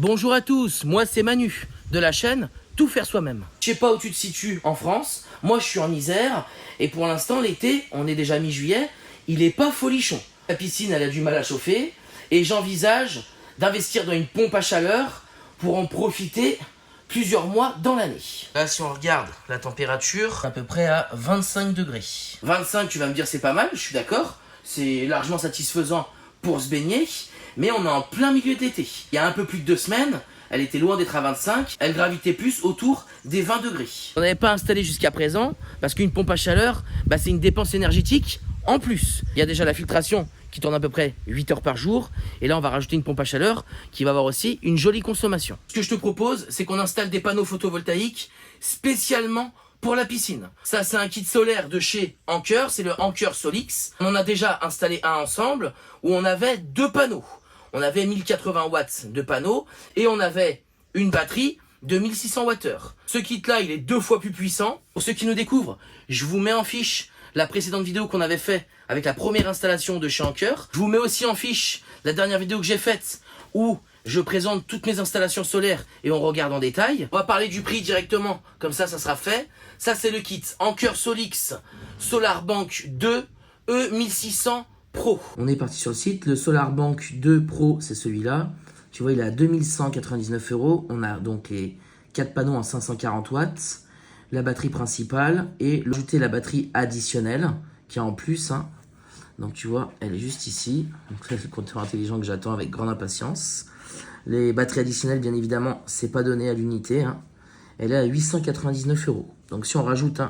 Bonjour à tous, moi c'est Manu de la chaîne Tout faire soi-même. Je sais pas où tu te situes en France, moi je suis en Isère et pour l'instant l'été, on est déjà mi-juillet, il est pas folichon. La piscine elle a du mal à chauffer et j'envisage d'investir dans une pompe à chaleur pour en profiter plusieurs mois dans l'année. Là si on regarde la température, à peu près à 25 degrés. 25 tu vas me dire c'est pas mal, je suis d'accord, c'est largement satisfaisant pour se baigner. Mais on est en plein milieu d'été. Il y a un peu plus de 2 semaines, elle était loin d'être à 25, elle gravitait plus autour des 20 degrés. On n'avait pas installé jusqu'à présent, parce qu'une pompe à chaleur, c'est une dépense énergétique en plus. Il y a déjà la filtration qui tourne à peu près 8 heures par jour, et là on va rajouter une pompe à chaleur qui va avoir aussi une jolie consommation. Ce que je te propose, c'est qu'on installe des panneaux photovoltaïques spécialement pour la piscine. Ça c'est un kit solaire de chez Anker, c'est le Anker Solix. On en a déjà installé un ensemble où on avait 2 panneaux. On avait 1080 watts de panneaux et on avait une batterie de 1600 Wh. Ce kit là il est 2 fois plus puissant. Pour ceux qui nous découvrent, je vous mets en fiche la précédente vidéo qu'on avait fait avec la première installation de chez Anker. Je vous mets aussi en fiche la dernière vidéo que j'ai faite où je présente toutes mes installations solaires et on regarde en détail. On va parler du prix directement, comme ça sera fait. Ça c'est le kit Anker Solix SolarBank 2 E1600 Pro. On est parti sur le site, le SolarBank 2 Pro c'est celui-là. Tu vois il est à 2199 €. On a donc les 4 panneaux en 540 watts, la batterie principale et ajouter la batterie additionnelle qui est en plus. Donc tu vois, elle est juste ici. Donc c'est le compteur intelligent que j'attends avec grande impatience. Les batteries additionnelles, bien évidemment, c'est pas donné à l'unité. Elle est à 899 €. Donc si on rajoute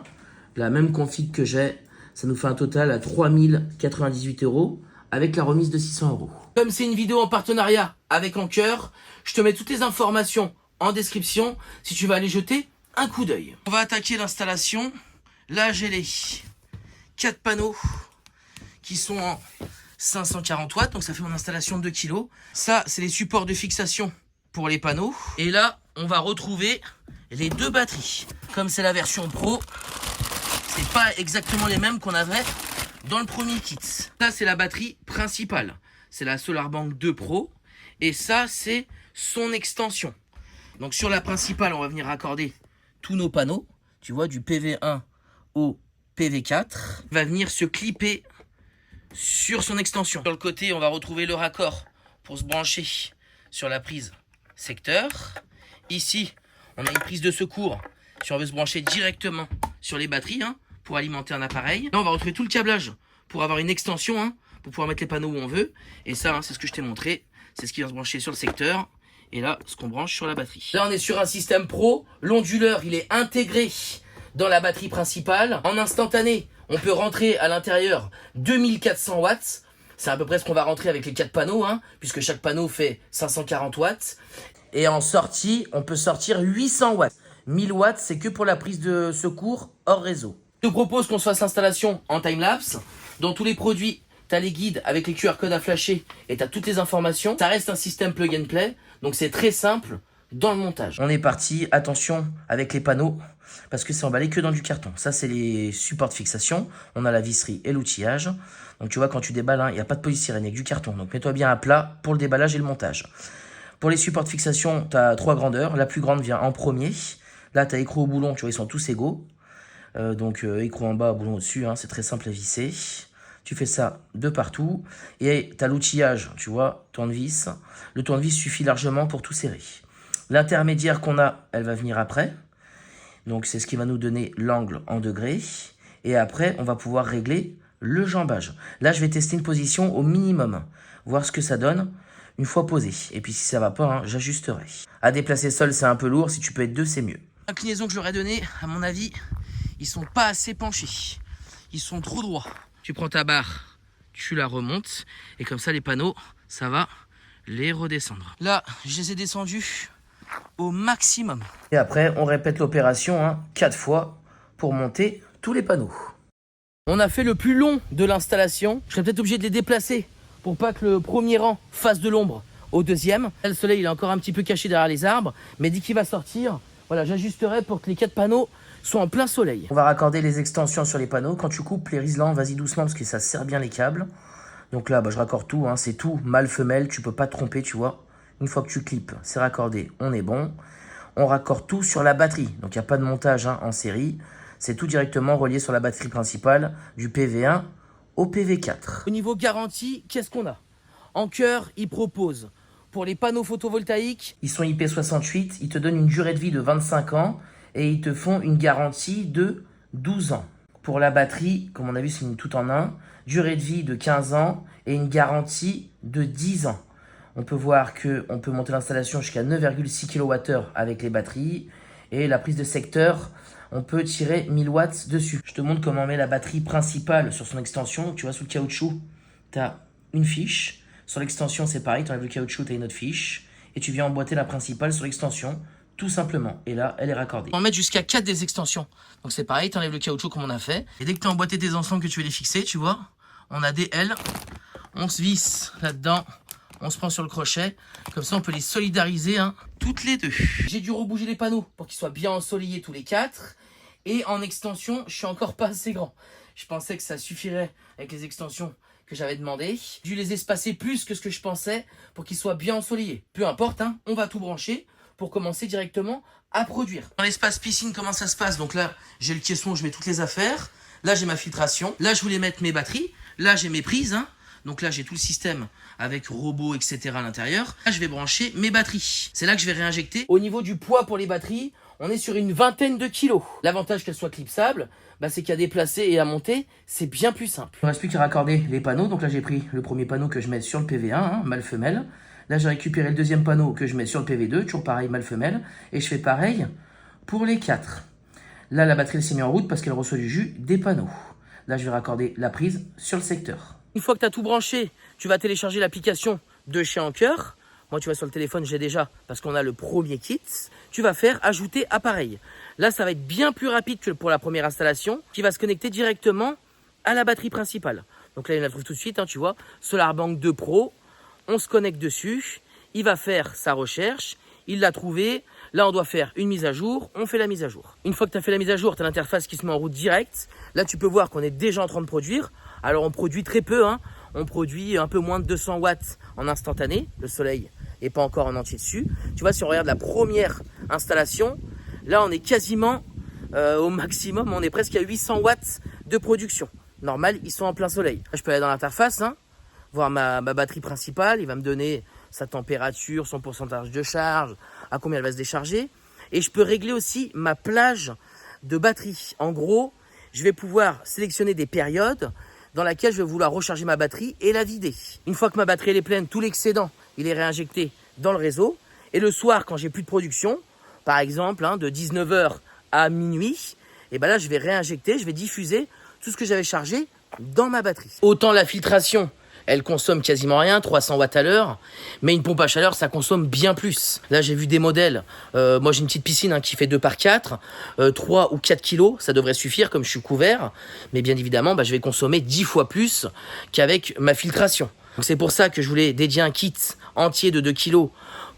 la même config que j'ai, ça nous fait un total à 3098 € avec la remise de 600 €. Comme c'est une vidéo en partenariat avec Anker, je te mets toutes les informations en description si tu vas aller jeter un coup d'œil. On va attaquer l'installation. Là, j'ai les 4 panneaux qui sont en 540 watts, donc ça fait mon installation de 2 kg. Ça, c'est les supports de fixation pour les panneaux. Et là, on va retrouver les 2 batteries. Comme c'est la version Pro, c'est pas exactement les mêmes qu'on avait dans le premier kit. Ça, c'est la batterie principale. C'est la SolarBank 2 Pro. Et ça, c'est son extension. Donc sur la principale, on va venir raccorder tous nos panneaux. Tu vois, du PV1 au PV4. Il va venir se clipper sur son extension. Sur le côté, on va retrouver le raccord pour se brancher sur la prise secteur. Ici, on a une prise de secours si on veut se brancher directement sur les batteries pour alimenter un appareil. Là, on va retrouver tout le câblage pour avoir une extension pour pouvoir mettre les panneaux où on veut. Et ça, c'est ce que je t'ai montré. C'est ce qui va se brancher sur le secteur. Et là, ce qu'on branche sur la batterie. Là, on est sur un système Pro. L'onduleur, il est intégré dans la batterie principale. En instantané, on peut rentrer à l'intérieur 2400 watts. C'est à peu près ce qu'on va rentrer avec les 4 panneaux, puisque chaque panneau fait 540 watts. Et en sortie, on peut sortir 800 watts. 1000 watts, c'est que pour la prise de secours hors réseau. Je te propose qu'on se fasse l'installation en timelapse. Dans tous les produits, tu as les guides avec les QR codes à flasher et tu as toutes les informations. Ça reste un système plug and play, donc c'est très simple dans le montage. On est parti, attention avec les panneaux, parce que c'est emballé que dans du carton. Ça, c'est les supports de fixation. On a la visserie et l'outillage. Donc tu vois, quand tu déballes, il n'y a pas de polystyrène, avec du carton. Donc mets-toi bien à plat pour le déballage et le montage. Pour les supports de fixation, tu as 3 grandeurs. La plus grande vient en premier. Là, tu as écrou au boulon, tu vois, ils sont tous égaux. Donc écrou en bas, boulon au-dessus, c'est très simple à visser. Tu fais ça de partout. Et tu as l'outillage, tu vois, tournevis. Le tournevis suffit largement pour tout serrer. L'intermédiaire qu'on a, elle va venir après. Donc c'est ce qui va nous donner l'angle en degrés. Et après, on va pouvoir régler le jambage. Là, je vais tester une position au minimum. Voir ce que ça donne une fois posé. Et puis si ça va pas, j'ajusterai. À déplacer seul, c'est un peu lourd. Si tu peux être 2, c'est mieux. L'inclinaison que je leur ai donnée, à mon avis, ils sont pas assez penchés. Ils sont trop droits. Tu prends ta barre, tu la remontes. Et comme ça, les panneaux, ça va les redescendre. Là, je les ai descendus au maximum. Et après, on répète l'opération 4 fois pour monter tous les panneaux. On a fait le plus long de l'installation. Je serais peut-être obligé de les déplacer pour pas que le premier rang fasse de l'ombre au deuxième. Là, le soleil il est encore un petit peu caché derrière les arbres, mais dès qu'il va sortir, voilà, j'ajusterai pour que les 4 panneaux soient en plein soleil. On va raccorder les extensions sur les panneaux. Quand tu coupes les riselants, vas-y doucement parce que ça serre bien les câbles. Donc là, je raccorde tout, c'est tout mâle femelle, tu peux pas te tromper, tu vois. Une fois que tu clips, c'est raccordé, on est bon. On raccorde tout sur la batterie. Donc, il n'y a pas de montage en série. C'est tout directement relié sur la batterie principale du PV1 au PV4. Au niveau garantie, qu'est-ce qu'on a? Anker, il propose pour les panneaux photovoltaïques. Ils sont IP68, ils te donnent une durée de vie de 25 ans et ils te font une garantie de 12 ans. Pour la batterie, comme on a vu, c'est une tout en un. Durée de vie de 15 ans et une garantie de 10 ans. On peut voir qu'on peut monter l'installation jusqu'à 9,6 kWh avec les batteries. Et la prise de secteur, on peut tirer 1000 watts dessus. Je te montre comment on met la batterie principale sur son extension. Tu vois, sous le caoutchouc, tu as une fiche. Sur l'extension, c'est pareil, tu enlèves le caoutchouc, tu as une autre fiche. Et tu viens emboîter la principale sur l'extension, tout simplement. Et là, elle est raccordée. On va mettre jusqu'à 4 des extensions. Donc c'est pareil, tu enlèves le caoutchouc comme on a fait. Et dès que tu as emboîté tes ensembles, que tu veux les fixer, tu vois, on a des L. On se visse là-dedans. On se prend sur le crochet. Comme ça, on peut les solidariser toutes les deux. J'ai dû rebouger les panneaux pour qu'ils soient bien ensoleillés tous les 4. Et en extension, je suis encore pas assez grand. Je pensais que ça suffirait avec les extensions que j'avais demandé. J'ai dû les espacer plus que ce que je pensais pour qu'ils soient bien ensoleillés. Peu importe, on va tout brancher pour commencer directement à produire. Dans l'espace piscine, comment ça se passe? Donc là, j'ai le caisson où je mets toutes les affaires. Là, j'ai ma filtration. Là, je voulais mettre mes batteries. Là, j'ai mes prises. Donc là, j'ai tout le système avec robot, etc. à l'intérieur. Là, je vais brancher mes batteries. C'est là que je vais réinjecter. Au niveau du poids pour les batteries, on est sur une vingtaine de kilos. L'avantage qu'elles soient clipsables, c'est qu'à déplacer et à monter, c'est bien plus simple. Il ne reste plus qu'à raccorder les panneaux. Donc là, j'ai pris le premier panneau que je mets sur le PV1, mâle-femelle. Là, j'ai récupéré le deuxième panneau que je mets sur le PV2, toujours pareil, mâle-femelle. Et je fais pareil pour les 4. Là, la batterie s'est mise en route parce qu'elle reçoit du jus des panneaux. Là, je vais raccorder la prise sur le secteur. Une fois que tu as tout branché, tu vas télécharger l'application de chez Anker. Moi, tu vois, sur le téléphone, j'ai déjà, parce qu'on a le premier kit. Tu vas faire ajouter appareil. Là, ça va être bien plus rapide que pour la première installation, qui va se connecter directement à la batterie principale. Donc là, il la trouve tout de suite, tu vois. SolarBank 2 Pro, on se connecte dessus. Il va faire sa recherche. Il l'a trouvé. Là, on doit faire une mise à jour. On fait la mise à jour. Une fois que tu as fait la mise à jour, tu as l'interface qui se met en route direct. Là, tu peux voir qu'on est déjà en train de produire. Alors, on produit très peu. On produit un peu moins de 200 watts en instantané. Le soleil n'est pas encore en entier dessus. Tu vois, si on regarde la première installation, là, on est quasiment au maximum. On est presque à 800 watts de production. Normal, ils sont en plein soleil. Là, je peux aller dans l'interface, voir ma batterie principale. Il va me donner sa température, son pourcentage de charge, à combien elle va se décharger. Et je peux régler aussi ma plage de batterie. En gros, je vais pouvoir sélectionner des périodes dans laquelle je vais vouloir recharger ma batterie et la vider. Une fois que ma batterie elle est pleine, tout l'excédent, il est réinjecté dans le réseau. Et le soir, quand j'ai plus de production, par exemple, de 19h à minuit, et là, je vais réinjecter, je vais diffuser tout ce que j'avais chargé dans ma batterie. Autant la filtration, elle consomme quasiment rien, 300 watts à l'heure, mais une pompe à chaleur, ça consomme bien plus. Là, j'ai vu des modèles. Moi, j'ai une petite piscine qui fait 2x4, 3 ou 4 kilos, ça devrait suffire comme je suis couvert. Mais bien évidemment, je vais consommer 10 fois plus qu'avec ma filtration. Donc, c'est pour ça que je voulais dédier un kit entier de 2 kilos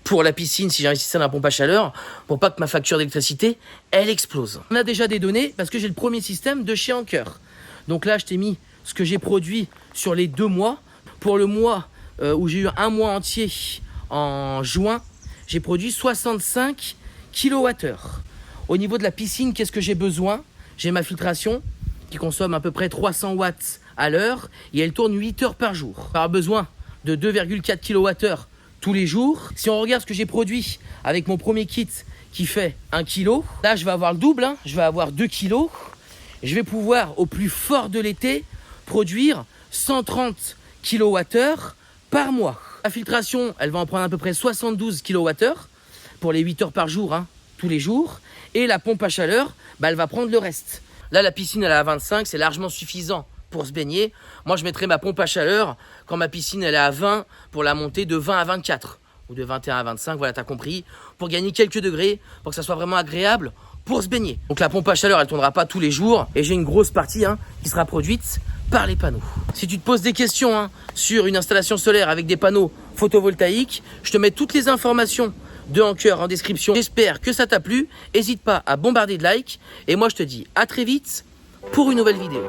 pour la piscine si j'investissais dans la pompe à chaleur, pour pas que ma facture d'électricité, elle explose. On a déjà des données parce que j'ai le premier système de chez Anker. Donc là, je t'ai mis ce que j'ai produit sur les 2 mois. Pour le mois où j'ai eu un mois entier en juin, j'ai produit 65 kWh. Au niveau de la piscine, qu'est-ce que j'ai besoin? J'ai ma filtration qui consomme à peu près 300 watts à l'heure et elle tourne 8 heures par jour. On aura besoin de 2,4 kWh tous les jours. Si on regarde ce que j'ai produit avec mon premier kit qui fait 1 kg, là je vais avoir le double, je vais avoir 2 kg. Je vais pouvoir au plus fort de l'été produire 130 kWh par mois. La filtration, elle va en prendre à peu près 72 kWh pour les 8 heures par jour, tous les jours. Et la pompe à chaleur, elle va prendre le reste. Là, la piscine, elle est à 25, c'est largement suffisant pour se baigner. Moi, je mettrai ma pompe à chaleur quand ma piscine, elle est à 20 pour la monter de 20 à 24. Ou de 21 à 25, voilà, t'as compris. Pour gagner quelques degrés, pour que ça soit vraiment agréable pour se baigner. Donc la pompe à chaleur, elle tournera pas tous les jours. Et j'ai une grosse partie qui sera produite par les panneaux. Si tu te poses des questions sur une installation solaire avec des panneaux photovoltaïques, je te mets toutes les informations de Anker en description. J'espère que ça t'a plu. N'hésite pas à bombarder de likes. Et moi, je te dis à très vite pour une nouvelle vidéo.